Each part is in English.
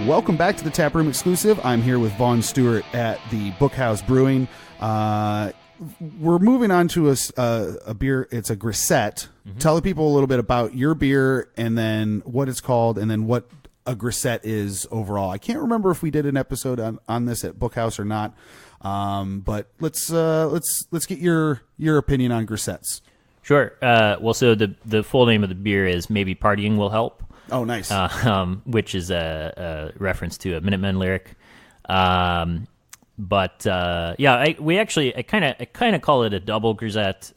Welcome back to the Taproom Exclusive. I'm here with Vaughn Stewart at the Bookhouse Brewing. We're moving on to a beer. It's a grisette. Mm-hmm. Tell the people a little bit about your beer and then what it's called and then what a grisette is overall. I can't remember if we did an episode on this at Bookhouse or not, but let's get your opinion on grisettes. Sure. Well, so the full name of the beer is Maybe Partying Will Help. Oh, nice. Which is a reference to a Minutemen lyric. I kind of call it a double grisette.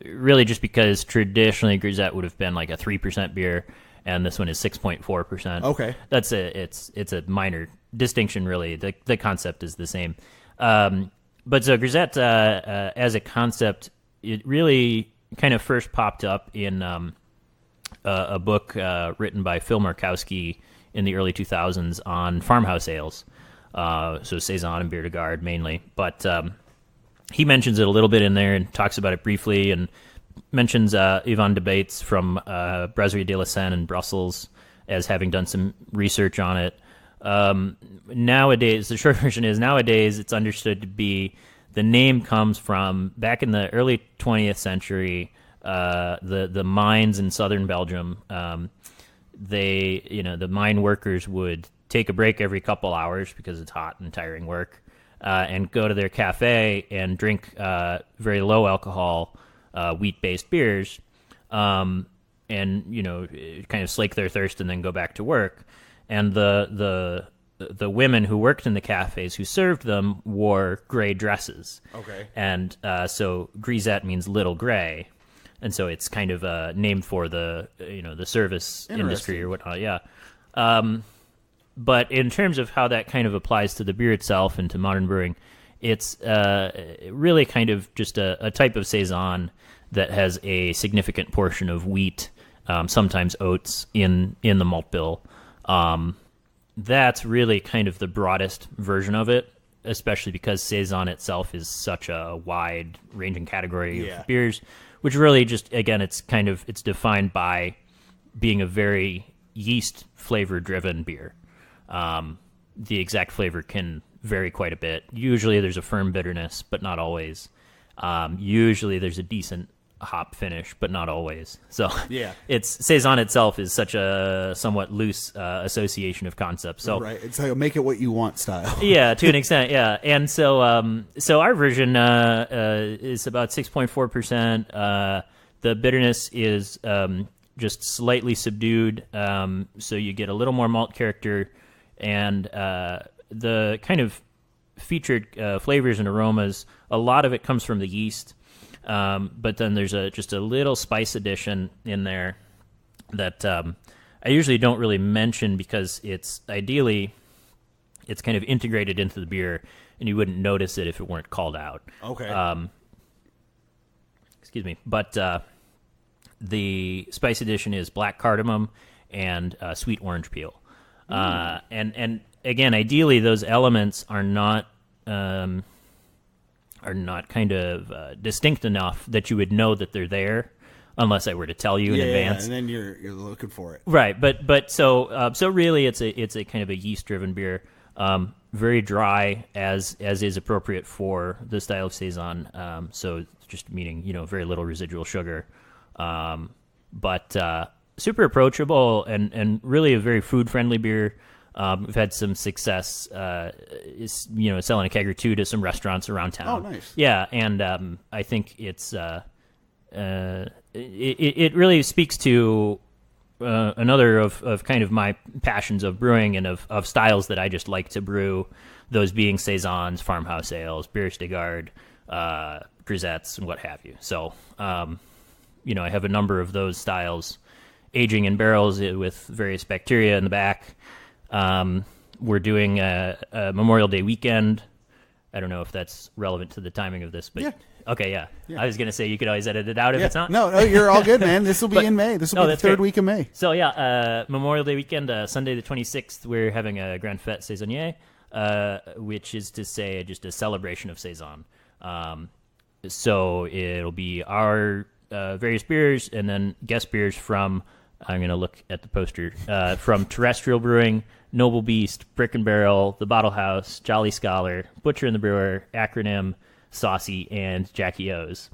Really, just because traditionally grisette would have been like a 3% beer, and this one is 6.4%. Okay, it's a minor distinction. Really, the concept is the same. But so grisette as a concept, it really kind of first popped up in a book written by Phil Markowski in the early 2000s on farmhouse ales, so Saison and Bière de Garde mainly. But he mentions it a little bit in there and talks about it briefly, and mentions Yvonne de Baets from Brasserie de la Seine in Brussels as having done some research on it. Nowadays, the short version is nowadays it's understood to be the name comes from back in the early 20th century. The mines in southern Belgium, the mine workers would take a break every couple hours because it's hot and tiring work, and go to their cafe and drink very low alcohol wheat-based beers, and kind of slake their thirst and then go back to work. And the women who worked in the cafes who served them wore gray dresses. Okay, and so grisette means little gray. And so it's kind of named for the service industry or whatnot. Yeah. But in terms of how that kind of applies to the beer itself and to modern brewing, it's really kind of just a type of saison that has a significant portion of wheat, sometimes oats in the malt bill. That's really kind of the broadest version of it, especially because saison itself is such a wide ranging category of beers. Which really just, again, it's defined by being a very yeast flavor driven beer. The exact flavor can vary quite a bit. Usually there's a firm bitterness, but not always. Usually there's a decent hop finish, but not always. So saison itself is such a somewhat loose association of concepts. So right, it's like a make it what you want style. Yeah, to an extent, yeah. And so our version is about 6.4%. The bitterness is just slightly subdued, so you get a little more malt character, and the kind of featured flavors and aromas. A lot of it comes from the yeast. But then there's just a little spice addition in there that I usually don't really mention because it's kind of integrated into the beer, and you wouldn't notice it if it weren't called out. Okay. Excuse me. But the spice addition is black cardamom and sweet orange peel. And again, ideally, those elements are not kind of distinct enough that you would know that they're there, unless I were to tell you in advance. And then you're looking for it, right? But so really, it's a kind of a yeast driven beer, very dry as is appropriate for the style of saison. So just meaning very little residual sugar, but super approachable and really a very food friendly beer. We've had some success, selling a keg or two to some restaurants around town. Oh, nice. Yeah, and I think it's it really speaks to another of kind of my passions of brewing and of styles that I just like to brew. Those being saisons, farmhouse ales, bières de garde, grisettes, and what have you. So, I have a number of those styles aging in barrels with various bacteria in the back. We're doing a Memorial Day weekend. I don't know if that's relevant to the timing of this, but yeah. Okay, yeah. I was going to say you could always edit it out if it's not. No, you're all good, man. This will be in May. This will be the third week of May. So Memorial Day weekend, Sunday the 26th, we're having a Grande Fête Saisonnière, which is to say just a celebration of Saison. So it'll be our various beers and then guest beers from I'm going to look at the poster, from Terrestrial Brewing, Noble Beast, Brick and Barrel, The Bottle House, Jolly Scholar, Butcher and the Brewer, Acronym, Saucy, and Jackie O's.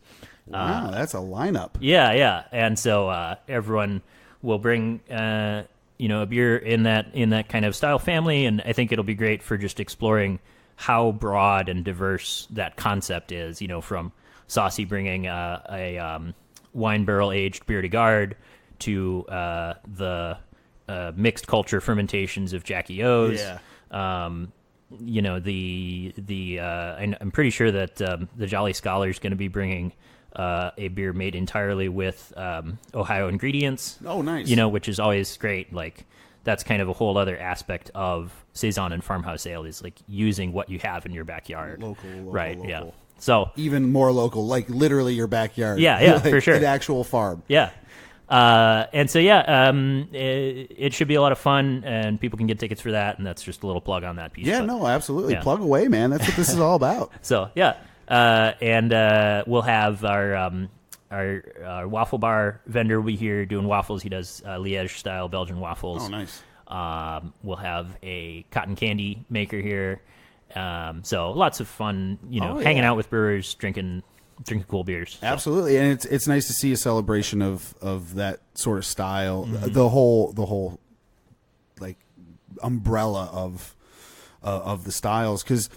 Wow, that's a lineup. Yeah. And so everyone will bring a beer in that kind of style family, and I think it'll be great for just exploring how broad and diverse that concept is, from Saucy bringing a wine barrel aged beer de garde to the mixed culture fermentations of Jackie O's. Yeah. I'm pretty sure that the Jolly Scholar is going to be bringing a beer made entirely with Ohio ingredients. Oh, nice. Which is always great. Like, that's kind of a whole other aspect of Saison and farmhouse ale, is like using what you have in your backyard. Local, right? Local. Yeah. So even more local, like literally your backyard. Yeah, like for sure. An actual farm. Yeah. It should be a lot of fun, and people can get tickets for that, and that's just a little plug on that piece. Yeah, no, absolutely. Plug away, man. That's what this is all about. So, yeah. We'll have our waffle bar vendor will be here doing waffles. He does Liège-style Belgian waffles. Oh, nice. We'll have a cotton candy maker here. So lots of fun, hanging out with brewers, drinking cool beers. So. Absolutely, and it's nice to see a celebration of that sort of style. Mm-hmm. The whole like umbrella of the styles, because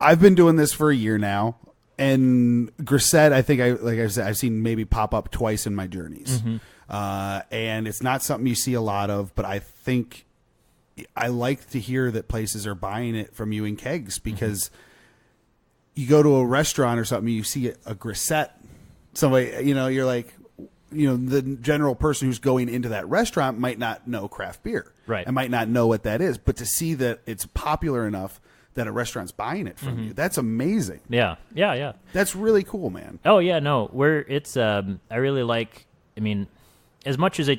I've been doing this for a year now, and grisette, I think I've seen maybe pop up twice in my journeys, and it's not something you see a lot of, but I think I like to hear that places are buying it from you in kegs, because you go to a restaurant or something, you see a grisette, somebody, you're like, the general person who's going into that restaurant might not know craft beer, right? And might not know what that is, but to see that it's popular enough that a restaurant's buying it from you, that's amazing. Yeah. That's really cool, man. Oh yeah, no, I really like, as much as I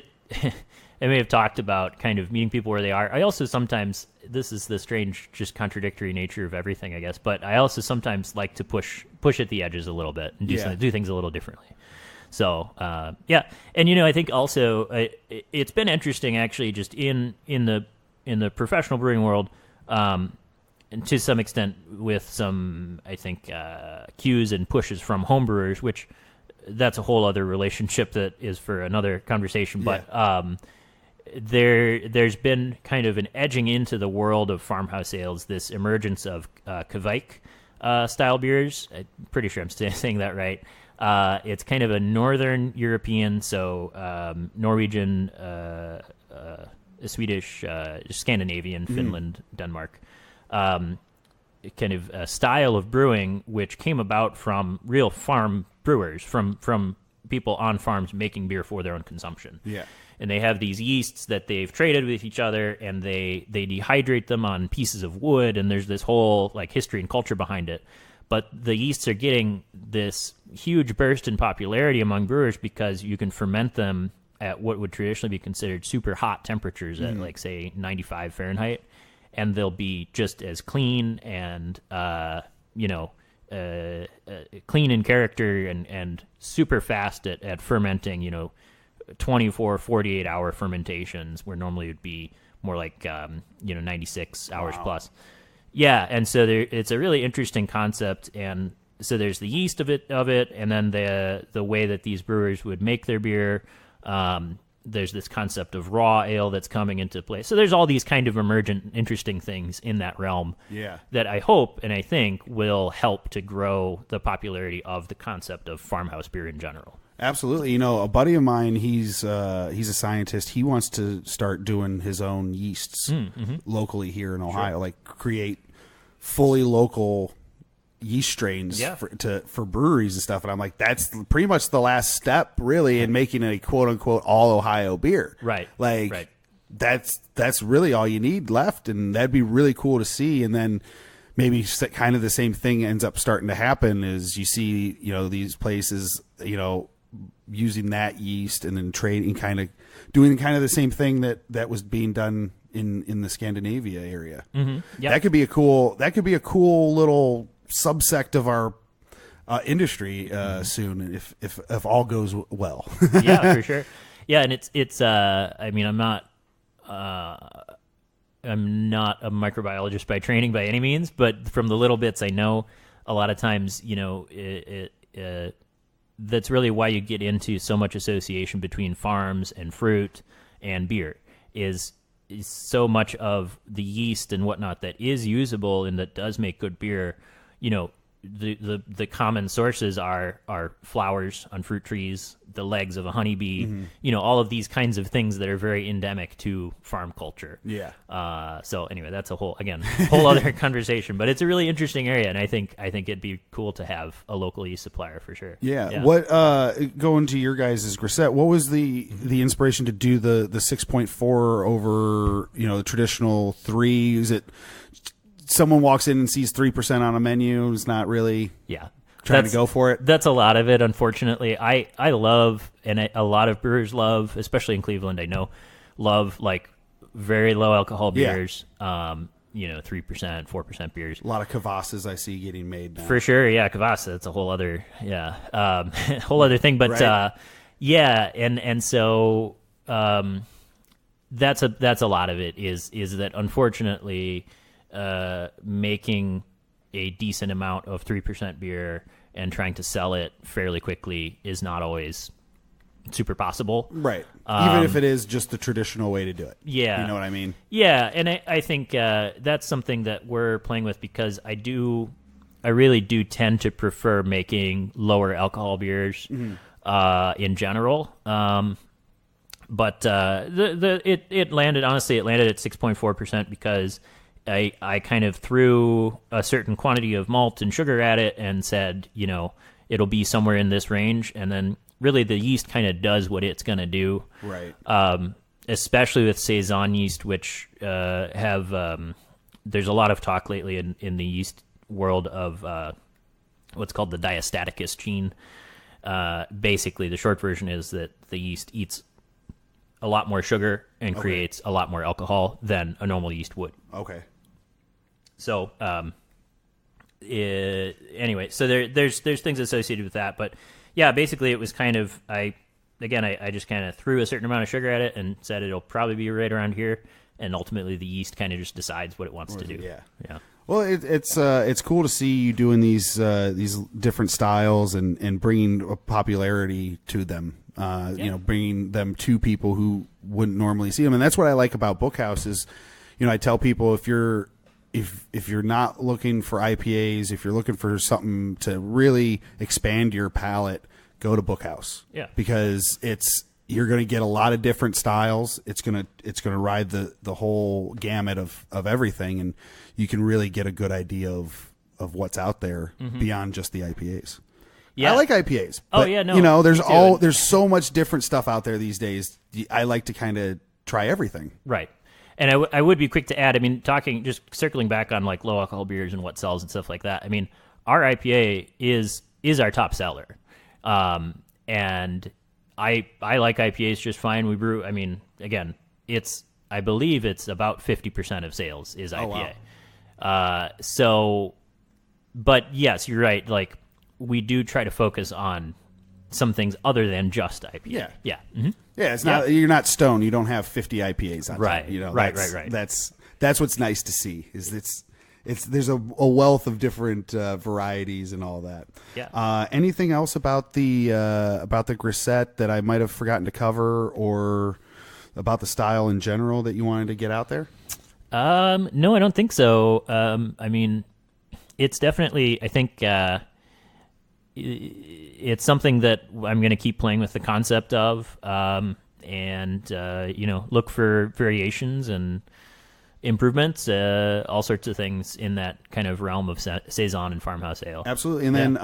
may have talked about kind of meeting people where they are, I also sometimes, this is the strange, just contradictory nature of everything, I guess, but I also sometimes like to push at the edges a little bit and do things a little differently. So, yeah. And, I think also it's been interesting actually just in the professional brewing world, and to some extent with some, I think, cues and pushes from homebrewers, which that's a whole other relationship that is for another conversation. But there's been kind of an edging into the world of farmhouse ales, this emergence of Kvike style beers. I'm pretty sure I'm saying that right. It's kind of a northern European, so Norwegian, Swedish, Scandinavian, Finland, Denmark, kind of a style of brewing which came about from real farm brewers, from people on farms making beer for their own consumption. Yeah. And they have these yeasts that they've traded with each other, and they dehydrate them on pieces of wood, and there's this whole like history and culture behind it. But the yeasts are getting this huge burst in popularity among brewers because you can ferment them at what would traditionally be considered super hot temperatures at like, say, 95 Fahrenheit. And they'll be just as clean and, clean in character and super fast at fermenting, 24, 48-hour fermentations where normally it would be more like, 96 hours plus. Yeah, and so it's a really interesting concept, and so there's the yeast of it, and then the way that these brewers would make their beer. There's this concept of raw ale that's coming into play. So there's all these kind of emergent, interesting things in that realm that I hope and I think will help to grow the popularity of the concept of farmhouse beer in general. Absolutely. A buddy of mine, he's a scientist. He wants to start doing his own yeasts locally here in Ohio, like create fully local yeast strains for breweries and stuff. And I'm like, that's pretty much the last step really in making a quote unquote all Ohio beer. Right. Like that's really all you need left. And that'd be really cool to see. And then maybe kind of the same thing ends up starting to happen is you see, these places, using that yeast and then trading, doing the same thing that was being done in the Scandinavia area. That could be a cool little subsect of industry soon if all goes well. Yeah, for sure. Yeah, and it's. I mean, I'm not a microbiologist by training by any means, but from the little bits I know, a lot of times, that's really why you get into so much association between farms and fruit and beer is so much of the yeast and whatnot that is usable and that does make good beer. The common sources are flowers on fruit trees, the legs of a honeybee, all of these kinds of things that are very endemic to farm culture. Yeah. So anyway, that's a whole other conversation, but it's a really interesting area, and I think it'd be cool to have a local yeast supplier for sure. Yeah. What going to your guys' grisette? What was the inspiration to do the 6.4 over the traditional 3? Is it someone walks in and sees 3% on a menu, is not really trying to go for it? That's a lot of it, unfortunately. I love, and a lot of brewers love, especially in Cleveland, I know, love like very low alcohol beers, 3%, 4% beers. A lot of kvassas I see getting made now. For sure, yeah, kvass, that's a whole other, whole other thing. But right. And so that's a lot of it is that unfortunately making a decent amount of 3% beer and trying to sell it fairly quickly is not always super possible. Right. Even if it is just the traditional way to do it. Yeah. You know what I mean? Yeah. And I think that's something that we're playing with because I really do tend to prefer making lower alcohol beers in general. But it landed at 6.4% because I kind of threw a certain quantity of malt and sugar at it and said, it'll be somewhere in this range. And then really the yeast kind of does what it's going to do. Right. Especially with Saison yeast, which there's a lot of talk lately in the yeast world of what's called the diastaticus gene. Basically, the short version is that the yeast eats a lot more sugar and creates a lot more alcohol than a normal yeast would. Okay. So, anyway, so there's things associated with that, but yeah, basically it was kind of, I just kind of threw a certain amount of sugar at it and said it'll probably be right around here, and ultimately the yeast kind of just decides what it wants to do. Yeah. Yeah. Well, it's cool to see you doing these different styles and bringing a popularity to them. Bringing them to people who wouldn't normally see them, and that's what I like about Bookhouse is, I tell people if you're not looking for IPAs, if you're looking for something to really expand your palate, go to Bookhouse. Yeah, because you're going to get a lot of different styles. It's gonna ride the whole gamut of everything, and you can really get a good idea of what's out there beyond just the IPAs. Yeah. I like IPAs. But, there's so much different stuff out there these days. I like to kind of try everything. Right. And I would be quick to add, just circling back on like low alcohol beers and what sells and stuff like that. Our IPA is our top seller. And I like IPAs just fine. We brew, again, I believe it's about 50% of sales is IPA. Oh, wow. But yes, you're right. Like, we do try to focus on some things other than just IPA. Yeah. Yeah. Mm-hmm. Yeah, it's not, you're not stoned. You don't have 50 IPAs on right. top. Right. That's what's nice to see is there's a wealth of different varieties and all that. Yeah. Anything else about the grisette that I might have forgotten to cover, or about the style in general that you wanted to get out there? No, I don't think so. It's definitely, I think, it's something that I'm going to keep playing with the concept of, and look for variations and improvements, all sorts of things in that kind of realm of Saison and farmhouse ale. Absolutely. And then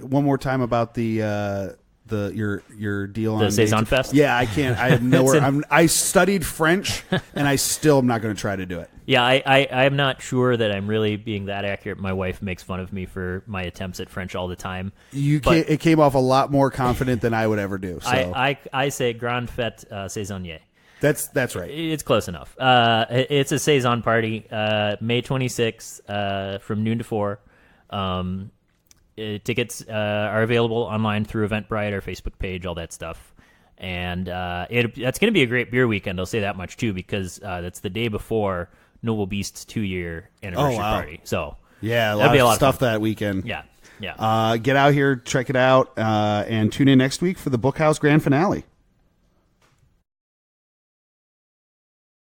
one more time about your deal on the Saison Fest. Yeah, I can't. I have nowhere. I studied French, and I still am not going to try to do it. Yeah, I'm not sure that I'm really being that accurate. My wife makes fun of me for my attempts at French all the time. It came off a lot more confident than I would ever do. So. I say Grande Fête Saisonnière. That's right. It's close enough. It's a Saison party, May 26th, from noon to 4. tickets are available online through Eventbrite, our Facebook page, all that stuff. And that's going to be a great beer weekend. I'll say that much too, because that's the day before Noble Beast's 2-year anniversary party. So yeah, a lot of stuff that weekend. Yeah. Get out here, check it out, and tune in next week for the Bookhouse grand finale.